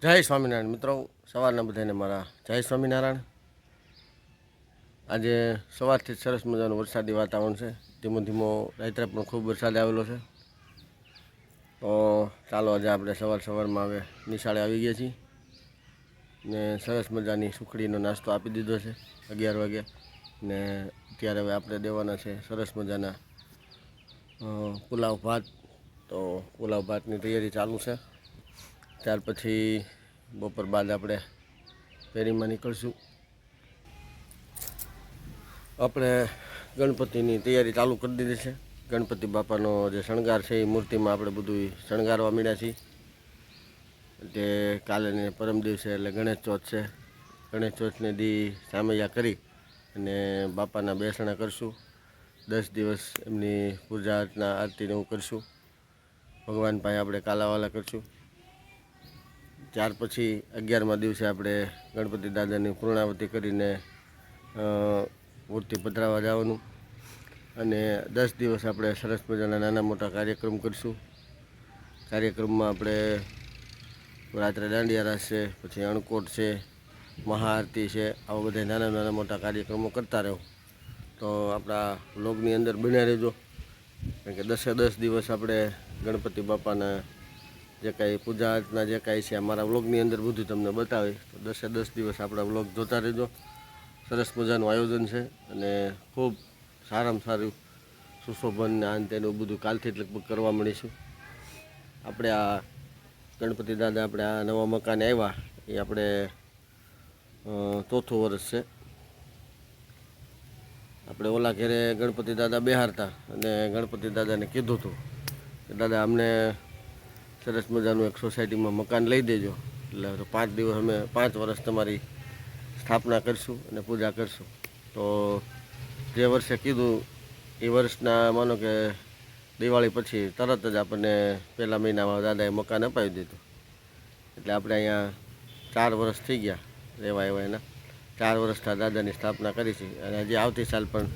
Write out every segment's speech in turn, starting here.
જય સ્વામિનારાયણ મિત્રો, સવારના બધાને મારા જય સ્વામિનારાયણ. આજે સવારથી સરસ મજાનું વરસાદી વાતાવરણ છે. ધીમો ધીમો રાત્રે પણ ખૂબ વરસાદ આવેલો છે. તો ચાલો આજે આપણે સવારમાં હવે નિશાળે આવી ગયા છીએ ને સરસ મજાની સુખડીનો નાસ્તો આપી દીધો છે 11 વાગે ને અત્યારે હવે આપણે દેવાના છે સરસ મજાના પુલાવ ભાત. તો પુલાવ ભાતની તૈયારી ચાલુ છે. ત્યાર પછી બપોર બાદ આપણે ફેરીમાં નીકળશું. આપણે ગણપતિની તૈયારી ચાલુ કરી દીધી છે. ગણપતિ બાપાનો જે શણગાર છે એ મૂર્તિમાં આપણે બધું શણગારવા માંડ્યા છીએ. તે કાલે ને પરમ દિવસે એટલે ગણેશ ચોથ છે. ગણેશ ચોથને દી સામૈયા કરી અને બાપાના બેસણા કરશું. 10 દિવસ એમની પૂજા અર્ચના આરતીને એવું કરશું. ભગવાન પાસે આપણે કાલાવાલા કરશું. ત્યાર પછી 11મા દિવસે આપણે ગણપતિ દાદાની પૂર્ણાવતી કરીને મૂર્તિ પધરાવવા જવાનું અને 10 દિવસ આપણે સરસ મજાના નાના મોટા કાર્યક્રમ કરીશું. કાર્યક્રમમાં આપણે રાત્રે દાંડિયા રાસ છે, પછી અણકોટ છે, મહાઆરતી છે, આવા બધા નાના મોટા કાર્યક્રમો કરતા રહો. તો આપણા વ્લોગની અંદર બન્યા રહેજો, કારણ કે 10 દિવસ આપણે ગણપતિ બાપાના જે કાંઈ પૂજા અર્ચના જે કાંઈ છે અમારા વ્લોગની અંદર બધું તમને બતાવે. તો 10 દિવસ આપણા વ્લોગ જોતા રહેજો. સરસ મજાનું આયોજન છે અને ખૂબ સારામાં સારું સુશોભન ને આન તેનું બધું કાલથી જ લગભગ કરવા મળીશું. આપણે આ ગણપતિ દાદા આપણે આ નવા મકાને આવ્યા એ આપણે 4થું વર્ષ છે. આપણે ઓલા ઘેરે ગણપતિ દાદા બેહારતા અને ગણપતિ દાદાને કીધું હતું કે દાદા અમને સરસ મજાનું એક સોસાયટીમાં મકાન લઈ દેજો, એટલે 5 દિવસ અમે 5 વર્ષ તમારી સ્થાપના કરીશું અને પૂજા કરશું. તો જે વર્ષે કીધું એ વર્ષના માનો કે દિવાળી પછી તરત જ આપણને પહેલા મહિનામાં દાદાએ મકાન અપાવી દીધું. એટલે આપણે અહીંયા 4 વર્ષ થઈ ગયા રહેવા એવા. એના 4 વર્ષથી દાદાની સ્થાપના કરી છે અને હજી આવતી સાલ પણ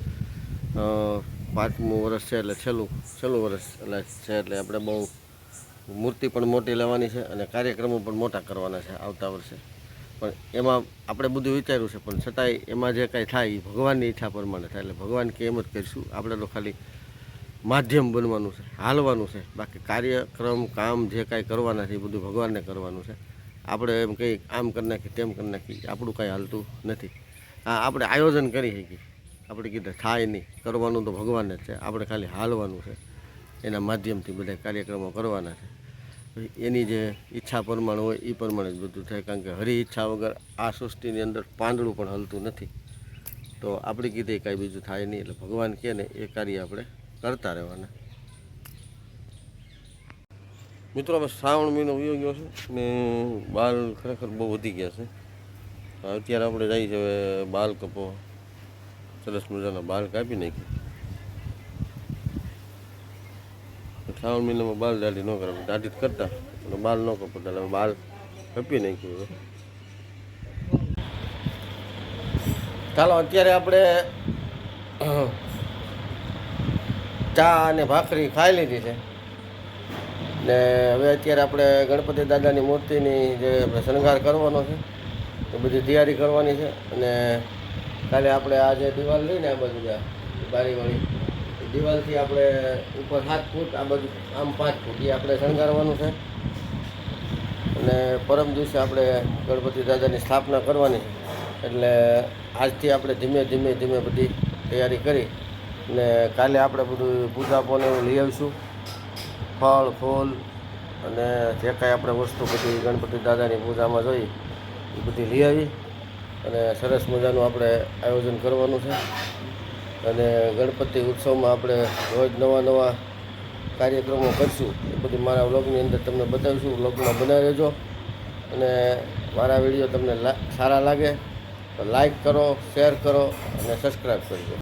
5મું વર્ષ છે, એટલે છેલ્લું વર્ષ એટલે છે. એટલે આપણે બહુ મૂર્તિ પણ મોટી લેવાની છે અને કાર્યક્રમો પણ મોટા કરવાના છે આવતા વર્ષે. પણ એમાં આપણે બધું વિચાર્યું છે, પણ છતાંય એમાં જે કાંઈ થાય એ ભગવાનની ઈચ્છા પ્રમાણે થાય. એટલે ભગવાન કે એમ જ કરીશું. આપણે તો ખાલી માધ્યમ બનવાનું છે, હાલવાનું છે. બાકી કાર્યક્રમ કામ જે કાંઈ કરવાના છે એ બધું ભગવાનને કરવાનું છે. આપણે એમ કંઈ આમ કરી નાખીએ તેમ કરી નાખીએ આપણું કાંઈ હાલતું નથી. હા, આપણે આયોજન કરી શકીએ, આપણે કીધું થાય નહીં, કરવાનું તો ભગવાનને જ છે. આપણે ખાલી હાલવાનું છે, એના માધ્યમથી બધા કાર્યક્રમો કરવાના છે. એની જે ઈચ્છા પ્રમાણે હોય એ પ્રમાણે જ બધું થાય, કારણ કે હરી ઈચ્છા વગર આ સૃષ્ટિની અંદર પાંદડું પણ હલતું નથી. તો આપણી કીધે કાંઈ બીજું થાય નહીં. એટલે ભગવાન કહે ને એ કાર્ય આપણે કરતા રહેવાના. મિત્રો, હવે શ્રાવણ મહિનો વયો ગયો છે ને બાલ ખરેખર બહુ વધી ગયા છે. અત્યારે આપણે જઈએ છીએ હવે બાલ કપો. સરસ મજાના બાલ કાપી નાખી. શ્રાવણ મહિનામાં બાલ દાઢી ન કરે, દાઢી જ કરતા એટલે બાલ ન કપતા, એટલે બાલ કપી નાખ્યું. ચાલો, અત્યારે આપણે ચા અને ભાખરી ખાઈ લીધી છે ને હવે અત્યારે આપણે ગણપતિ દાદાની મૂર્તિની જે આપણે શણગાર કરવાનો છે એ બધી તૈયારી કરવાની છે. અને કાલે આપણે આ જે દિવાલ લઈને આ બાજુ બારીવાળી દિવાલથી આપણે ઉપર 7 ફૂટ, આ બાજુ આમ 5 ફૂટ એ આપણે શણગારવાનું છે. અને પરમ દિવસે આપણે ગણપતિ દાદાની સ્થાપના કરવાની છે. એટલે આજથી આપણે ધીમે ધીમે બધી તૈયારી કરી ને કાલે આપણે બધું પૂજાપોને એવું લઈ આવીશું. ફળ ફૂલ અને જે કાંઈ આપણે વસ્તુ બધી ગણપતિ દાદાની પૂજામાં જોઈ એ બધી લઈ આવી અને સરસ મજાનું આપણે આયોજન કરવાનું છે. અને ગણપતિ ઉત્સવમાં આપણે રોજ નવા કાર્યક્રમો કરીશું. એ બધી મારા વ્લોગની અંદર તમને બતાવીશું. વ્લોગમાં બનાવી રહેજો અને મારા વિડીયો તમને સારા લાગે તો લાઈક કરો, શેર કરો અને સબસ્ક્રાઈબ કરજો.